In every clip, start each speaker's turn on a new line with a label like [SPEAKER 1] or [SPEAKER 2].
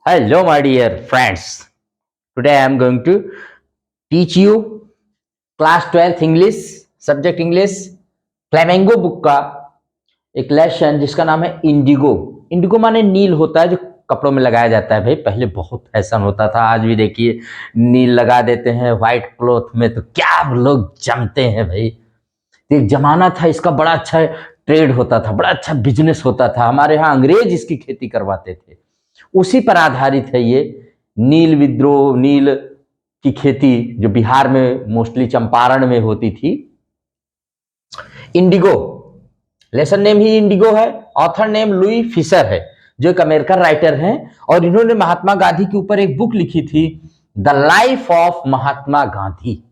[SPEAKER 1] Hello, my dear friends. Today I am going to teach you class 12th English, subject English, Flamengo book का एक lesson जिसका नाम है Indigo. Indigo माने नील होता है जो कपड़ों में लगाया जाता है। भाई पहले बहुत फैशन होता था, आज भी देखिए नील लगा देते हैं व्हाइट क्लॉथ में, तो क्या लोग जमते हैं भाई। एक जमाना था, इसका बड़ा अच्छा ट्रेड होता था, बड़ा अच्छा बिजनेस होता था। हमारे यहाँ अंग्रेज इसकी खेती करवाते थे, उसी पर आधारित है ये नील विद्रोह, नील की खेती जो बिहार में मोस्टली चंपारण में होती थी। इंडिगो, लेसन नेम ही इंडिगो है। ऑथर नेम लुई फिशर है, जो एक अमेरिकन राइटर हैं, और इन्होंने महात्मा गांधी के ऊपर एक बुक लिखी थी, the life of Mahatma Gandhi.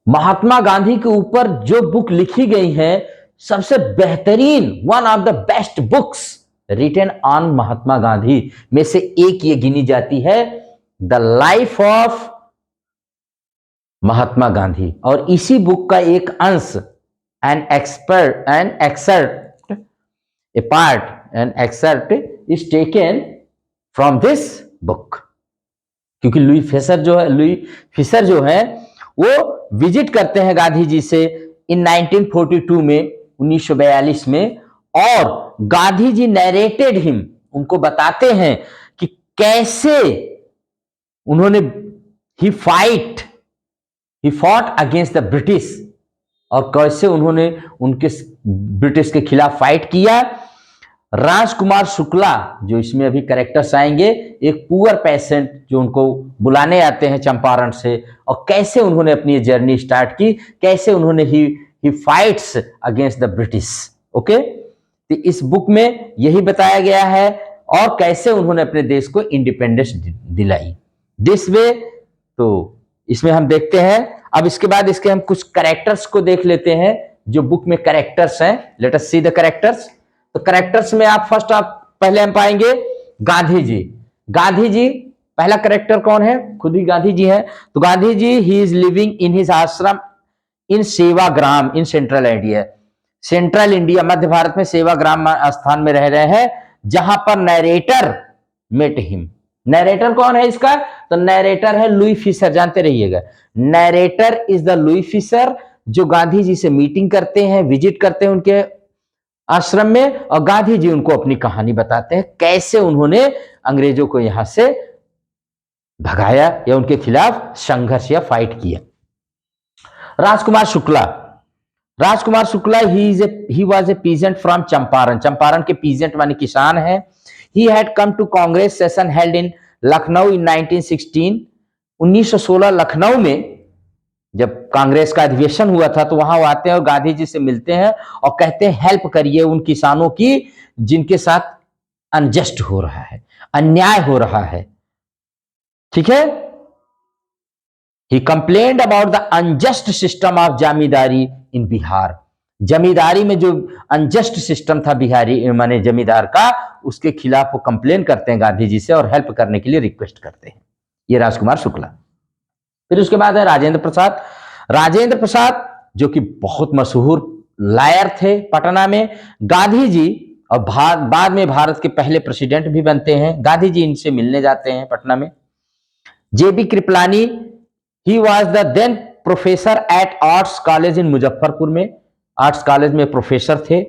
[SPEAKER 1] Mahatma Gandhi के ऊपर जो बुक लिखी गई है, सबसे बेहतरीन, one of the best books written on Mahatma Gandhi में से एक ये गिनी जाती है, the life of Mahatma Gandhi. और इसी बुक का एक अंश, an excerpt is taken from this book. क्योंकि लुई फिशर जो है वो विजिट करते हैं गांधी जी से इन 1942 में, 1942 में, और गांधी जी नरेटेड हिम, उनको बताते हैं कि कैसे उन्होंने he fought against the British, और कैसे उन्होंने उनके ब्रिटिश के खिलाफ फाइट किया। राजकुमार शुक्ला, जो इसमें अभी कैरेक्टर्स आएंगे, एक पुअर पेशेंट जो उनको बुलाने आते हैं चंपारण से, और कैसे उन्होंने अपनी ये जर्नी स्टार्ट की, कैसे उन्होंने ही fights against the British. Okay, तो इस बुक में यही बताया गया है, और कैसे उन्होंने अपने देश को इंडिपेंडेंस दिलाई। दिस वे, तो इसमें हम देखते हैं। अब इसके बाद इसके हम कुछ कैरेक्टर्स को देख लेते हैं जो बुक में कैरेक्टर्स हैं। Let us see the characters. तो कैरेक्टर्स में आप पहले हम पाएंगे गांधी जी। गांधी जी पहला कैरेक्टर कौन है? खुद ही गांधी जी हैं। तो Gandhi ji, he is living in his ashram in Sevagram in central India, मध्य भारत में सेवाग्राम स्थान में रह रहे हैं, जहां पर नरेटर मेट हिम। नरेटर कौन है इसका? तो नरेटर है लुई फिशर, जानते रहिएगा। Narrator is the Louis Fischer, जो गांधी जी से मीटिंग करते हैं, विजिट करते हैं उनके आश्रम में, और गांधी जी उनको अपनी कहानी बताते हैं, कैसे उन्होंने अंग्रेजों को यहां से भगाया या उनके खिलाफ संघर्ष या फाइट किया। Rajkumar Shukla, he was a peasant from Champaran के पीजेंट माने किसान है। He had come to Congress session held in Lucknow in 1916। 1916 Lucknow में जब कांग्रेस का अधिवेशन हुआ था, तो वहां वो आते हैं और गांधी जी से मिलते हैं और कहते हैं हेल्प करिए उन किसानों की जिनके साथ अनजस्ट हो रहा है, अन्याय हो रहा है। ठीक है। He complained about the unjust system of zamindari in Bihar. जमींदारी में जो अनजस्ट सिस्टम था बिहारी माने जमींदार का, उसके खिलाफ वो कंप्लेन करते हैं गांधी जी से और हेल्प करने के लिए रिक्वेस्ट करते हैं। ये राजकुमार शुक्ला। फिर उसके बाद है राजेंद्र प्रसाद, जो कि बहुत मशहूर लायर थे पटना में। गांधी जी और बाद में भारत के पहले प्रेसिडेंट भी बनते हैं। गांधी जी इनसे मिलने जाते हैं पटना में। J B Kripalani, he was the then professor at Arts College in Muzaffarpur में, आर्ट्स कॉलेज में प्रोफेसर थे।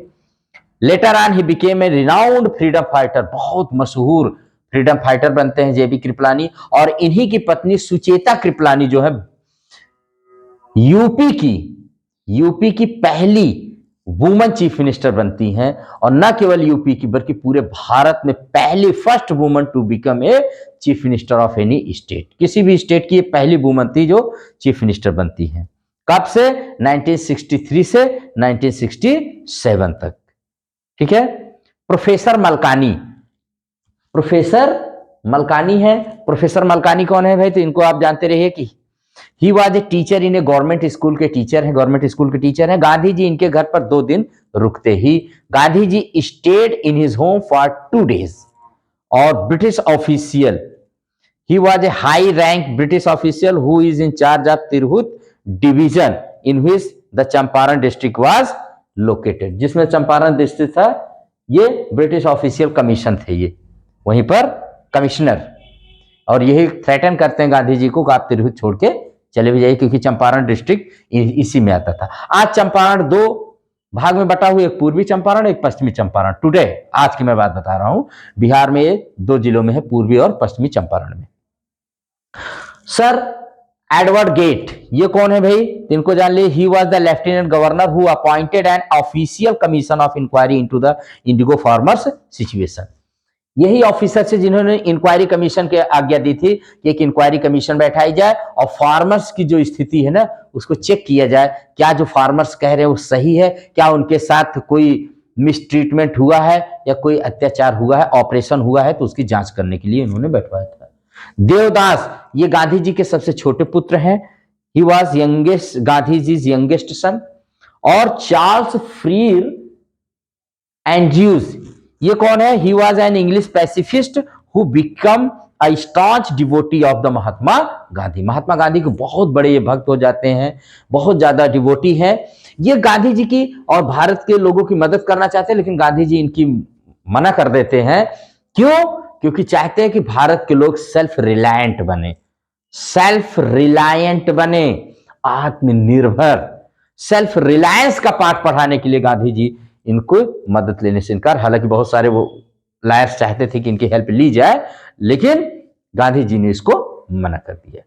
[SPEAKER 1] Later on he became a renowned freedom fighter, बहुत मशहूर फ्रीडम फाइटर बनते हैं जेबी कृपलानी। और इन्हीं की पत्नी सुचेता कृपलानी जो है यूपी की पहली वुमन चीफ मिनिस्टर बनती हैं, और न केवल यूपी की बल्कि पूरे भारत में पहली first woman to become a chief minister of any state. किसी भी स्टेट की पहली वुमन थी जो चीफ मिनिस्टर बनती हैं। कब से? 1963 से 1967 तक। ठीक है। प्रोफेसर मलकानी है। प्रोफेसर मलकानी कौन है भाई? तो इनको आप जानते रहिए कि he was a teacher in a government school के टीचर हैं। गांधी जी इनके घर पर 2 दिन रुकते he Gandhi ji stayed in his home for 2 days। और British official, he was a high rank British official who is in charge of Tirhut division in which the Champaran district was located. जिसमें Champaran district था, ये ब्रिटिश ऑफिशियल कमीशन थे, ये वहीं पर commissioner, और यही थ्रेटन करते हैं गांधी जी को कि आप तिरहुत छोड़ के चले भी जाइए, क्योंकि चंपारण डिस्ट्रिक्ट इसी में आता था। आज चंपारण दो भाग में बटा हुआ, एक पूर्वी चंपारण, एक पश्चिमी चंपारण। टुडे, आज की मैं बात बता रहा हूं, बिहार में ये दो जिलों में है, पूर्वी और पश्चिमी चंपारण में। सर एडवर्ड गेट, ये कौन है भाई, इनको जान लीजिए। He was the lieutenant governor who appointed an official commission of inquiry into the indigo farmers situation. यही ऑफिसर से जिन्होंने इंक्वायरी कमीशन की आज्ञा दी थी कि एक इंक्वायरी कमीशन बैठाई जाए और फार्मर्स की जो स्थिति है ना उसको चेक किया जाए, क्या जो फार्मर्स कह रहे हैं वो सही है, क्या उनके साथ कोई मिसट्रीटमेंट हुआ है या कोई अत्याचार हुआ है, ऑपरेशन हुआ है, तो उसकी जांच करने के लिए इन्होंने बैठवाया था। देवदास, ये गांधी जी के सबसे छोटे पुत्र हैं। He was youngest, Gandhi ji youngest son. और चार्ल्स फ्रीर एंड्रयूज, ये कौन है, he was an English pacifist who become a staunch devotee of the Mahatma Gandhi. Mahatma Gandhi के बहुत बड़े ये भक्त हो जाते हैं, बहुत ज्यादा डिवोटी हैं। ये गांधी जी की और भारत के लोगों की मदद करना चाहते हैं, लेकिन गांधी जी इनकी मना कर देते हैं। क्यों? क्योंकि चाहते हैं कि भारत के लोग सेल्फ रिलायंट बने, सेल्फ रिलायंट बने, आत्मनिर्भर। सेल्फ रिलायंस का पाठ पढ़ाने के लिए गांधी जी इनको मदद लेने से इनकार। हालांकि बहुत सारे वो लायर्स चाहते थे कि इनकी हेल्प ली जाए, लेकिन गांधी जी ने इसको मना कर दिया।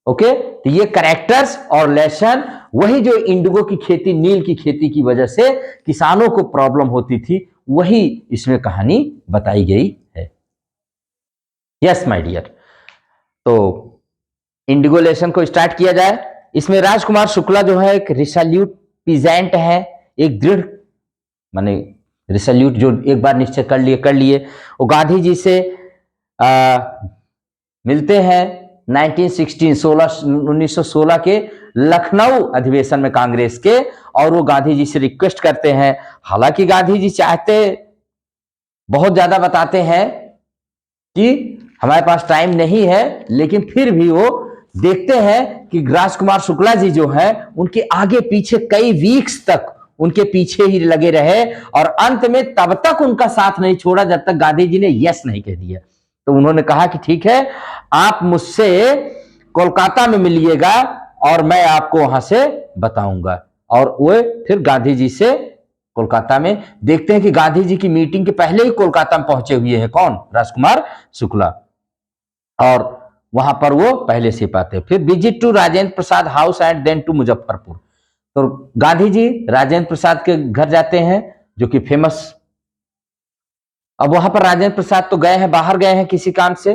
[SPEAKER 1] ओके, तो ये कैरेक्टर्स और लेसन, वही जो इंडिगो की खेती, नील की खेती की वजह से किसानों को प्रॉब्लम होती थी, वही इसमें कहानी बताई गई है। यस माय डियर, तो इंडिगो लेसन को स्टार्ट किया जाए। इसमें राजकुमार शुक्ला जो है एक रिसोल्यूट पीजेंट है, एक दृढ़ माने रिसोल्यूट, जो एक बार निश्चय कर लिए। वो गांधी जी से मिलते हैं 1916 के लखनऊ अधिवेशन में कांग्रेस के, और वो गांधी जी से रिक्वेस्ट करते हैं। हालांकि गांधी जी चाहते, बहुत ज्यादा बताते हैं कि हमारे पास टाइम नहीं है, लेकिन फिर भी वो देखते हैं कि राजकुमार शुक्ला जी जो है उनके आगे पीछे कई वीक्स तक उनके पीछे ही लगे रहे, और अंत में तब तक उनका साथ नहीं छोड़ा जब तक गांधी जी ने यस नहीं कह दिया। तो उन्होंने कहा कि ठीक है, आप मुझसे कोलकाता में मिलिएगा और मैं आपको वहां से बताऊंगा। और वो फिर गांधी जी से कोलकाता में, देखते हैं कि गांधी जी की मीटिंग के पहले ही कोलकाता में पहुंचे हुए हैं कौन, राजकुमार शुक्ला, और वहां पर वो पहले से पाते। फिर visit to Rajendra Prasad house and then to Muzaffarpur. तो गांधी जी राजेंद्र प्रसाद के घर जाते हैं, जो कि फेमस। अब वहां पर राजेंद्र प्रसाद तो गए हैं, बाहर गए हैं किसी काम से,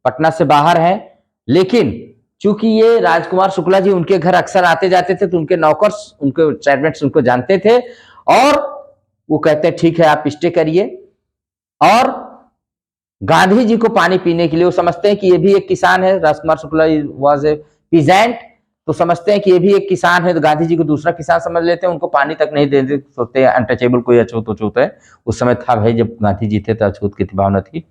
[SPEAKER 1] पटना से बाहर हैं, लेकिन चूंकि ये राजकुमार शुक्ला जी उनके घर अक्सर आते जाते थे, तो उनके नौकर्स, उनके सर्वेंट्स उनको जानते थे, और वो कहते हैं ठीक है आप स्टे करिए। और गांधी जी को पानी पीने के लिए, वो समझते हैं कि ये भी एक किसान है, Rajkumar Shukla was a peasant, तो समझते हैं कि ये भी एक किसान है, तो गांधी जी को दूसरा किसान समझ लेते हैं, उनको पानी तक नहीं देते, सोचते हैं अनटचेबल, कोई अछूत है। उस समय था भाई, जब गांधी जी थे तो अछूत की भावना थी।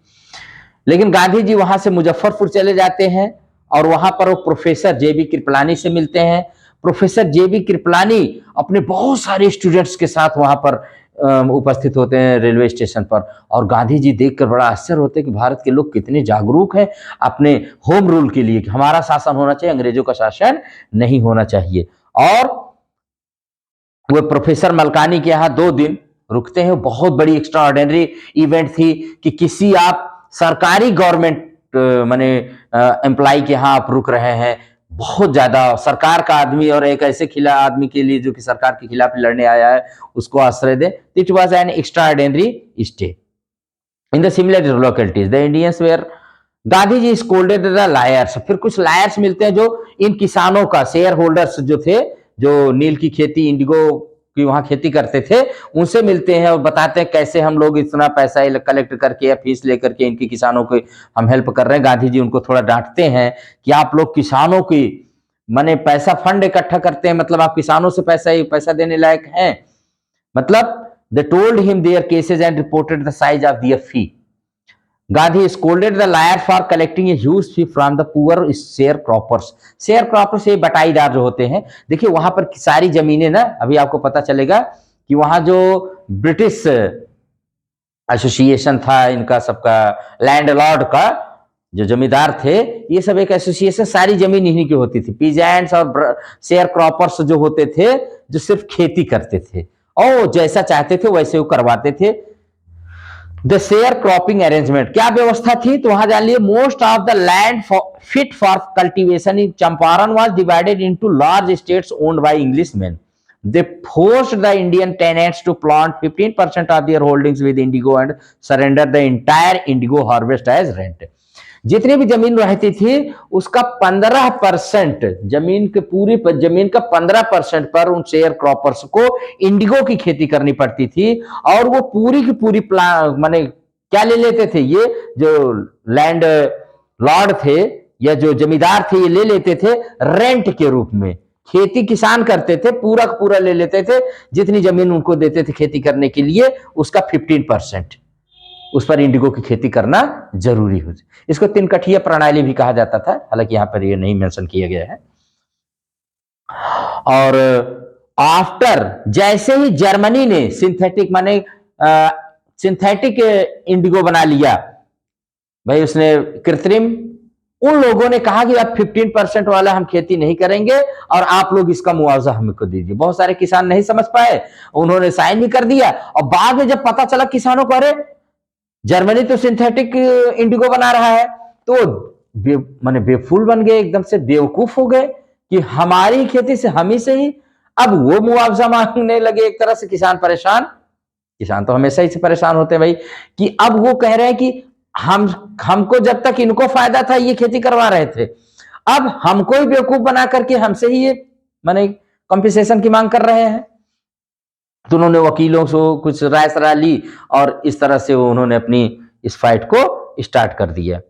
[SPEAKER 1] लेकिन गांधी जी वहां से मुजफ्फरपुर चले जाते हैं, और वहां पर वो प्रोफेसर जेबी कृपलानी से मिलते हैं। प्रोफेसर जेबी कृपलानी अपने बहुत सारे स्टूडेंट्स के साथ वहां पर उपस्थित होते हैं रेलवे स्टेशन पर, और गांधी जी देखकर बड़ा आश्चर्य होते हैं कि भारत के लोग कितने जागरूक हैं अपने होम रूल के लिए, कि हमारा शासन होना चाहिए, अंग्रेजों का शासन नहीं होना चाहिए। और वो प्रोफेसर मलकानी के यहाँ 2 दिन रुकते हैं। बहुत बड़ी एक्स्ट्राऑर्डिनरी इवेंट थी कि किसी आप सरकारी गवर्नमेंट माने एम्प्लॉय के यहाँ आप रुक रहे हैं, बहुत ज्यादा सरकार का आदमी, और एक ऐसे खिलाफ आदमी के लिए जो कि सरकार के खिलाफ लड़ने आया है, उसको आश्रय दे। It was an extraordinary stay in the similar localities the Indians where Gandhi ji scolded the lawyers. फिर कुछ लायर्स मिलते हैं जो इन किसानों का, शेयर होल्डर्स जो थे, जो नील की खेती, इंडिगो की वहां खेती करते थे, उनसे मिलते हैं और बताते हैं कैसे हम लोग इतना पैसा कलेक्ट करके या फीस लेकर के इनकी किसानों को हम हेल्प कर रहे हैं। गांधी जी उनको थोड़ा डांटते हैं कि आप लोग किसानों की माने पैसा फंड इकट्ठा करते हैं, मतलब आप किसानों से पैसा देने लायक हैं। मतलब they told him their cases and reported the size of their fee. Gandhi scolded the lawyer for collecting a huge fee from the poor sharecroppers. Sharecroppers ये बटाईदार जो होते हैं, देखिए वहां पर सारी जमीनें ना, अभी आपको पता चलेगा कि वहां जो ब्रिटिश एसोसिएशन था इनका सबका, लैंडलॉर्ड का, जो जमींदार थे, ये सब एक एसोसिएशन, सारी जमीन इन्हीं की होती थी। पीजेंट्स और शेयर क्रॉपर्स जो होते थे, जो सिर्फ खेती करते थे और जैसा चाहते थे वैसे वो करवाते थे। द शेयर क्रॉपिंग अरेंजमेंट क्या व्यवस्था थी, तो वहां जान लिए। Most of the land fit for cultivation in Champaran was divided into large states owned by Englishman. They forced the Indian tenants to plant 15% of their holdings with indigo and surrender the entire indigo harvest as rent. जितनी भी जमीन रहती थी उसका 15% जमीन के पूरी जमीन का 15% पर उन शेयर क्रॉपर्स को इंडिगो की खेती करनी पड़ती थी और वो पूरी की पूरी माने क्या ले लेते थे, ये जो लैंड लॉर्ड थे या जो जमींदार थे ये ले लेते थे रेंट के रूप में। खेती किसान करते थे, पूरा पूरा ले लेते थे, जितनी जमीन उनको देते थे खेती करने के लिए उसका 15% उस पर इंडिगो की खेती करना जरूरी हो। इसको तिनकठिया प्रणाली भी कहा जाता था, हालांकि यहां पर ये नहीं मेंशन किया गया है। और आफ्टर जैसे ही जर्मनी ने सिंथेटिक माने सिंथेटिक इंडिगो बना लिया, भाई उसने कृत्रिम, उन लोगों ने कहा कि अब 15% वाला हम खेती नहीं करेंगे और आप लोग इसका मुआवजा हमको दीजिए। बहुत सारे किसान नहीं समझ पाए, उन्होंने साइन भी कर दिया और बाद में जब पता चला किसानों को, अरे जर्मनी तो सिंथेटिक इंडिगो बना रहा है, तो माने बेफूल बन गए, एकदम से बेवकूफ हो गए कि हमारी खेती से हम ही से ही अब वो मुआवजा मांगने लगे। एक तरह से किसान परेशान, किसान तो हमेशा ही से परेशान होते हैं भाई, कि अब वो कह रहे हैं कि हमको जब तक इनको फायदा था ये खेती करवा रहे थे, अब हमको ही बेवकूफ बना करके हमसे ही ये माने कंपनसेशन की मांग कर रहे हैं। तो उन्होंने वकीलों से कुछ राय सलाह ली और इस तरह से उन्होंने अपनी इस फाइट को स्टार्ट कर दिया।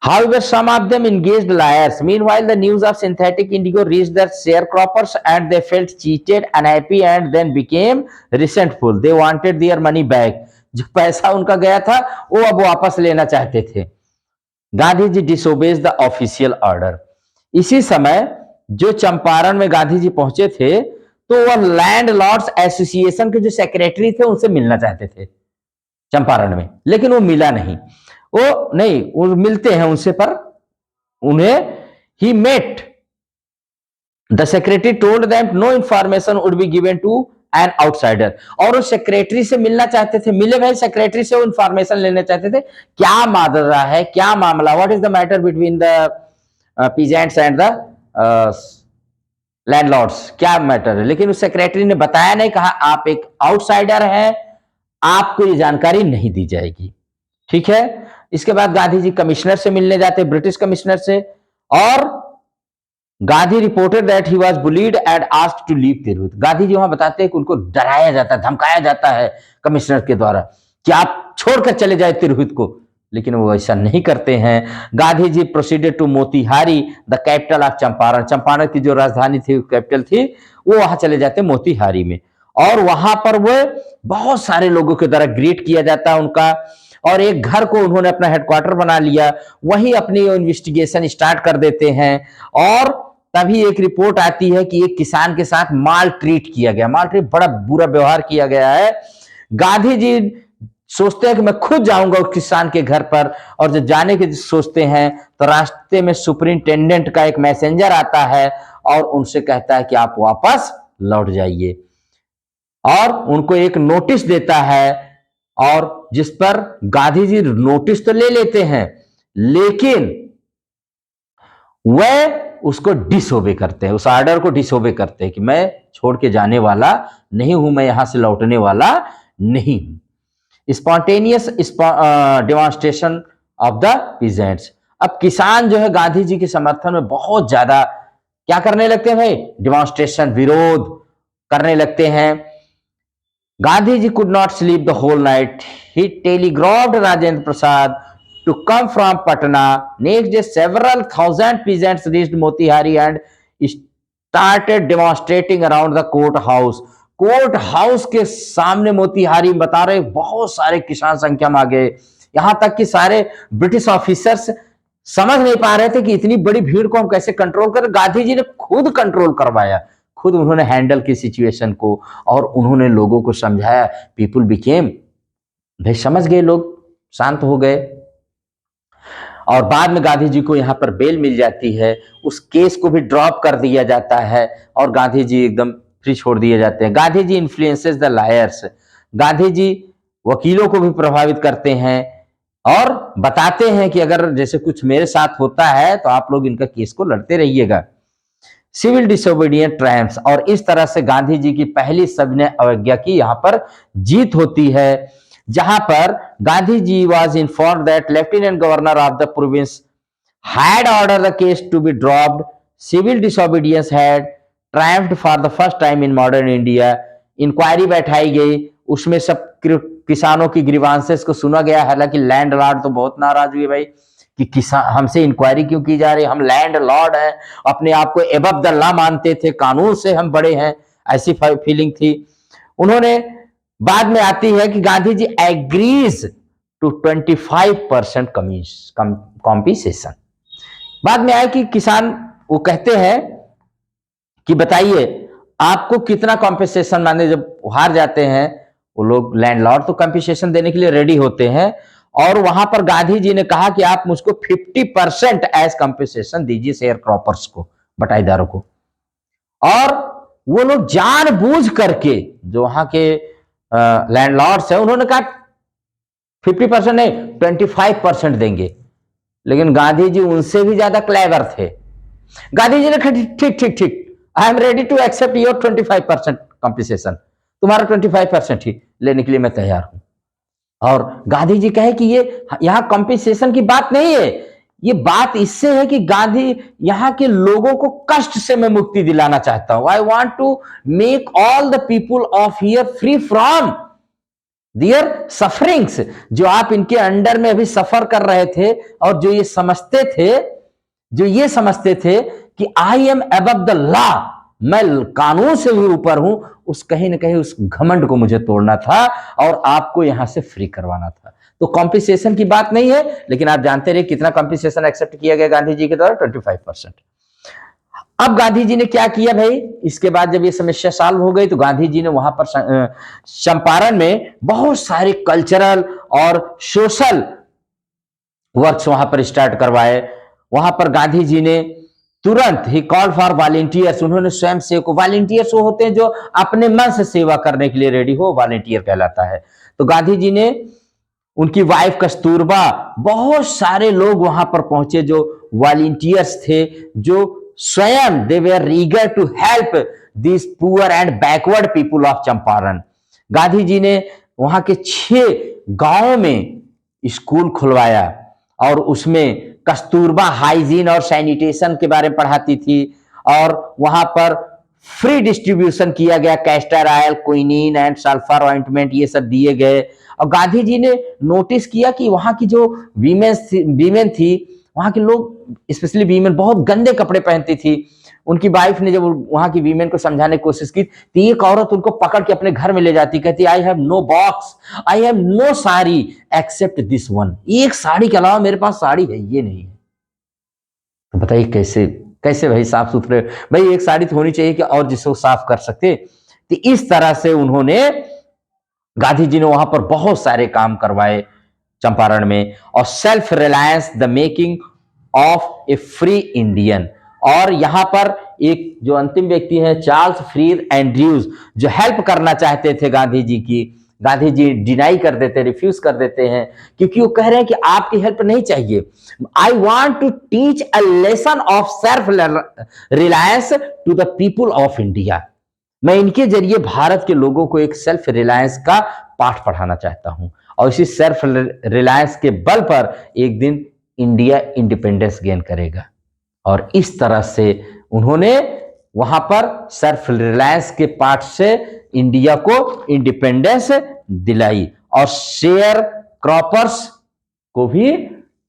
[SPEAKER 1] However, some of them engaged liars. Meanwhile, the news of synthetic indigo reached the sharecroppers and they felt cheated, unhappy and then became resentful. They wanted their money back. जो पैसा उनका गया था वो अब वापस लेना चाहते थे। Gandhi ji डिसोबेज the official order. इसी समय जो चंपारण में गांधी जी पहुंचे थे तो वह लैंड लॉर्ड्स एसोसिएशन के जो सेक्रेटरी थे उनसे मिलना चाहते थे चंपारण में, लेकिन वो मिला नहीं। वो नहीं, वो मिलते हैं उनसे पर उन्हें he met the secretary told them no information would be given to an outsider. और उस सेक्रेटरी से मिलना चाहते थे, मिले भाई सेक्रेटरी से वो इंफॉर्मेशन लेना चाहते थे, क्या माजरा है, क्या मामला, what is the matter between the peasants and the landlords, क्या मैटर है। लेकिन उस सेक्रेटरी ने बताया नहीं, कहा आप एक आउटसाइडर हैं, आपको ये जानकारी नहीं दी जाएगी। ठीक है। इसके बाद गांधी जी कमिश्नर से मिलने जाते, ब्रिटिश कमिश्नर से, और Gandhi reported that he was bullied and asked to leave Tirhut. Gandhi ji वहां बताते हैं कि उनको डराया जाता है, धमकाया जाता है कमिश्नर के द्वारा कि आप छोड़कर चले जाए तिरहुत को, लेकिन वो ऐसा नहीं करते हैं। Gandhi ji proceeded to Motihari the capital of Champaran. Champaran की जो राजधानी थी, कैपिटल थी, वो वहां चले जाते मोतिहारी में, और वहां पर वो बहुत सारे लोगों के द्वारा ग्रीट किया जाता है उनका, और एक घर को उन्होंने अपना हेडक्वार्टर बना लिया, वहीं अपनी इन्वेस्टिगेशन स्टार्ट कर देते हैं। और तभी एक रिपोर्ट आती है कि एक किसान के साथ माल ट्रीट किया गया, माल ट्रीट बड़ा बुरा व्यवहार किया गया है। गांधी जी सोचते हैं कि मैं खुद जाऊंगा उस किसान के घर पर, और जब जाने के सोचते हैं तो रास्ते में सुपरिंटेंडेंट का एक मैसेंजर आता है और उनसे कहता है कि आप वापस लौट जाइए, और उनको एक नोटिस देता है, और जिस पर गांधी जी नोटिस तो ले लेते हैं लेकिन वह उसको डिसओबे करते हैं, उस ऑर्डर को डिसओबे करते हैं कि मैं छोड़ के जाने वाला नहीं हूं, मैं यहां से लौटने वाला नहीं हूं। Spontaneous demonstration of the peasants. अब किसान जो है गांधी जी के समर्थन में बहुत ज्यादा क्या करने लगते हैं भाई, डेमोन्स्ट्रेशन, विरोध करने लगते हैं। गांधी जी could not sleep the whole night. He telegraphed Rajendra Prasad to come from Patna. Next day, several thousand peasants reached Motihari and started demonstrating around the court house. Court house के सामने मोतिहारी बता रहे बहुत सारे किसान संख्या में आ गए, यहां तक कि सारे ब्रिटिश ऑफिसर्स समझ नहीं पा रहे थे कि इतनी बड़ी भीड़ को हम कैसे कंट्रोल करें। गांधी जी ने खुद कंट्रोल करवाया, खुद उन्होंने हैंडल की सिचुएशन को, और उन्होंने लोगों को समझाया। पीपुल बिकेम, भाई समझ गए, लोग शांत हो गए। और बाद में गांधी जी को यहाँ पर बेल मिल जाती है, उस केस को भी ड्रॉप कर दिया जाता है और गांधी जी एकदम फ्री छोड़ दिए जाते हैं। गांधी जी influences the lawyers, Gandhi ji वकीलों को भी प्रभावित करते हैं और बताते हैं कि अगर जैसे कुछ मेरे साथ होता है तो आप लोग इनका केस को लड़ते रहिएगा। सिविल डिसोबीडियंट ट्रायम्फ्स, और इस तरह से गांधी जी की पहली सविनय अवज्ञा की यहां पर जीत होती है, जहां पर Gandhi ji was informed that lieutenant governor of the province had ordered the case to be dropped. Civil disobedience had triumphed for the first time in modern India. Inquiry बैठाई गई, उसमें सब किसानों की ग्रीवांसेस को सुना गया। हालांकि लैंड लॉर्ड तो बहुत नाराज हुए भाई कि किसान हमसे इंक्वायरी क्यों की जा रही, हम लैंड लॉर्ड हैं, अपने आप को एबव द लॉ मानते थे, कानून से हम बड़े हैं, ऐसी फीलिंग थी। उन्होंने बाद में आती है कि गांधी जी एग्रीज टू 25% कॉम्पिसेशन। बाद में आया कि किसान वो कहते हैं कि बताइए आपको कितना कॉम्पेसेशन, माने जब हार जाते हैं वो लोग लैंडलॉर्ड तो कॉम्पेसेशन देने के लिए रेडी होते हैं, और वहां पर गांधी जी ने कहा कि आप मुझको 50% एज कॉम्पेसेशन दीजिए शेयर क्रॉपर्स को, बटाईदारों को। और वो लोग जानबूझ करके जो वहां के लैंडलॉर्ड्स है उन्होंने कहा 50% नहीं 25% देंगे, लेकिन गांधी जी उनसे भी ज्यादा क्लेवर थे। गांधी जी ने कहा ठीक ठीक ठीक, I am ready to accept your 25% compensation, तुम्हारा 25% ही लेने के लिए मैं तैयार हूं। और गांधी जी कहे कि ये यहां कॉम्पेसेशन की बात नहीं है, ये बात इससे है कि गांधी यहां के लोगों को कष्ट से मैं मुक्ति दिलाना चाहता हूं। I want to make all the people of here free from their sufferings, जो आप इनके अंडर में अभी सफर कर रहे थे और जो ये समझते थे कि I am above the law, मैं कानून से भी ऊपर हूं, उस कहीं ना कहीं उस घमंड को मुझे तोड़ना था और आपको यहां से फ्री करवाना था। तो कॉम्पिसेशन की बात नहीं है, लेकिन आप जानते रहे कितना कॉम्पिसेशन एक्सेप्ट किया गया गांधी जी के द्वारा, 25%। अब गांधी जी ने क्या किया भाई, इसके बाद जब ये समस्या सॉल्व हो गई तो गांधी जी ने वहां पर चंपारण में बहुत सारे कल्चरल और सोशल वर्क्स वहां पर स्टार्ट करवाए। वहां पर गांधी जी ने तुरंत ही कॉल फॉर वॉलेंटियर्स, उन्होंने स्वयं सेवकों, वॉलेंटियर्स वो होते हैं जो अपने मन से सेवा करने के लिए रेडी हो, वॉलेंटियर कहलाता है। तो गांधी जी ने, उनकी वाइफ कस्तूरबा, बहुत सारे लोग वहां पर पहुंचे जो वॉलेंटियर्स थे, जो स्वयं they were eager to help this poor and backward people of Champaran. Gandhi ji ने वहां के 6 गांवों में स्कूल खुलवाया और उसमें कस्तूरबा हाइजीन और सैनिटेशन के बारे में पढ़ाती थी, और वहां पर फ्री डिस्ट्रीब्यूशन किया गया, castor oil, quinine and sulphur ointment ये सब दिए गए। और गांधी जी ने नोटिस किया कि वहां की जो वीमेन थी, वहां के लोग स्पेशली वीमेन बहुत गंदे कपड़े पहनती थी। उनकी वाइफ ने जब वहां की वीमेन को समझाने की कोशिश की तो एक औरत उनको पकड़ के अपने घर में ले जाती, कहती I have no box, I have no sari except this one, एक साड़ी के अलावा मेरे पास साड़ी है ये नहीं है। तो बताइए कैसे कैसे भाई साफ सुथरे, भाई एक साड़ी तो होनी चाहिए कि और जिसको साफ कर सकते। तो इस तरह से उन्होंने, गांधी जी ने वहां पर बहुत सारे काम करवाए चंपारण में। और self reliance the making of A free Indian, और यहां पर एक जो अंतिम व्यक्ति है चार्ल्स फ्रीर एंड्रयूज, जो हेल्प करना चाहते थे गांधी जी की, गांधी जी डिनाई कर देते, रिफ्यूज कर देते हैं, क्योंकि वो कह रहे हैं कि आपकी हेल्प नहीं चाहिए। I want to teach a lesson of self reliance to the people of India, मैं इनके जरिए भारत के लोगों को एक सेल्फ रिलायंस का पाठ पढ़ाना चाहता हूं, और इसी सेल्फ रिलायंस के बल पर एक दिन इंडिया इंडिपेंडेंस गेन करेगा। और इस तरह से उन्होंने वहां पर सेल्फ रिलायंस के पाठ से इंडिया को इंडिपेंडेंस दिलाई, और शेयर क्रॉपर्स को भी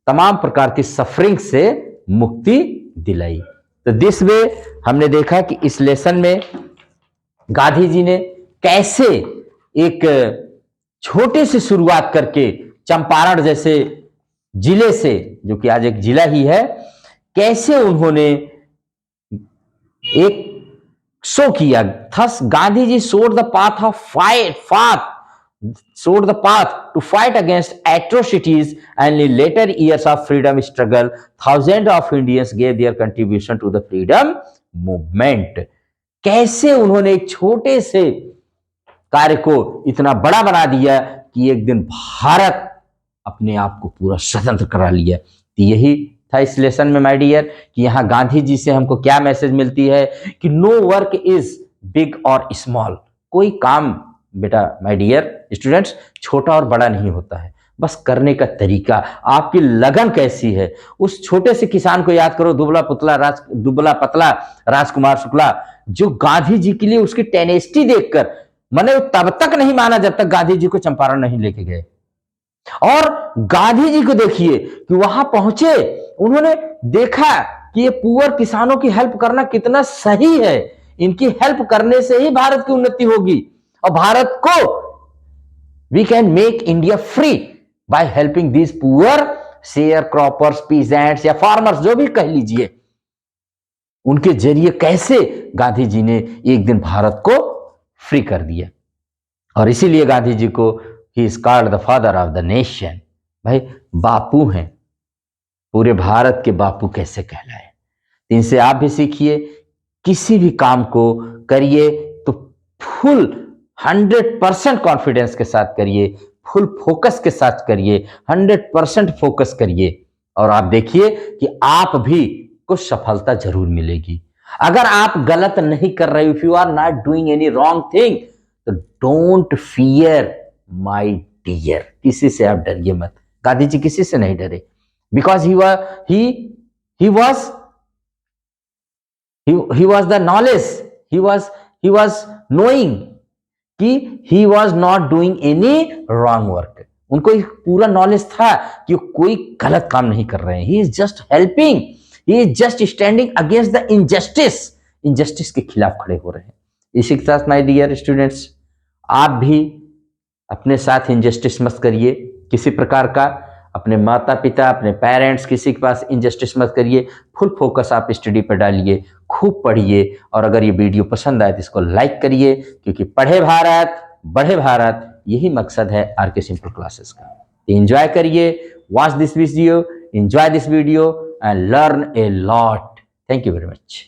[SPEAKER 1] तमाम प्रकार की सफरिंग से मुक्ति दिलाई। तो दिस वे हमने देखा कि इस लेसन में गांधी जी ने कैसे एक छोटे से शुरुआत करके चंपारण जैसे जिले से, जो कि आज एक जिला ही है, कैसे उन्होंने एक शो किया। Thus Gandhi ji showed the path of fight showed the path to fight against atrocities, and in later years of freedom struggle, thousands of Indians gave their contribution to the freedom movement. कैसे उन्होंने एक छोटे से कार्य को इतना बड़ा बना दिया कि एक दिन भारत अपने आप को पूरा स्वतंत्र करा लिया। तो यही था इस लेसन में माय डियर, कि यहाँ गांधी जी से हमको क्या मैसेज मिलती है कि नो वर्क इज बिग और स्मॉल। कोई काम बेटा माय डियर स्टूडेंट्स छोटा और बड़ा नहीं होता है, बस करने का तरीका, आपकी लगन कैसी है। उस छोटे से किसान को याद करो, दुबला पतला राजकुमार शुक्ला, जो गांधी जी के लिए उसकी टेनेसिटी देखकर, मैंने तब तक नहीं माना जब तक गांधी जी को चंपारण नहीं लेके गए। और गांधी जी को देखिए कि वहां पहुंचे, उन्होंने देखा कि ये पुअर किसानों की हेल्प करना कितना सही है, इनकी हेल्प करने से ही भारत की उन्नति होगी, और भारत को we can make India free by helping these poor sharecroppers, peasants या फार्मर्स, जो भी कह लीजिए। उनके जरिए कैसे गांधी जी ने एक दिन भारत को फ्री कर दिया। और इसीलिए गांधी जी को he is called the father of the nation. भाई बापू हैं, पूरे भारत के बापू कैसे कहलाए। इनसे आप भी सीखिए, किसी भी काम को करिए तो फुल 100% कॉन्फिडेंस के साथ करिए, फुल फोकस के साथ करिए, 100% फोकस करिए, और आप देखिए कि आप भी को सफलता जरूर मिलेगी। अगर आप गलत नहीं कर रहे, if you are not doing any wrong thing, तो डोंट फियर माय डियर, किसी से आप डरिए मत। गांधी जी किसी से नहीं डरे, because he was the knowledge, he was knowing कि he was not doing any wrong work। उनको एक पूरा नॉलेज था कि कोई गलत काम नहीं कर रहे हैं। he is just helping, he is just standing against the injustice के खिलाफ खड़े हो रहे हैं। इसी के साथ माय डियर स्टूडेंट्स, आप भी अपने साथ इनजस्टिस मत करिए किसी प्रकार का, अपने माता पिता, अपने पेरेंट्स, किसी के पास इनजस्टिस मत करिए। फुल फोकस आप स्टडी पर डालिए, खूब पढ़िए, और अगर ये वीडियो पसंद आए तो इसको लाइक करिए, क्योंकि पढ़े भारत बढ़े भारत, यही मकसद है आरके सिंपल क्लासेस का। एंजॉय करिए, watch this video, enjoy this video and learn a lot. Thank you very much.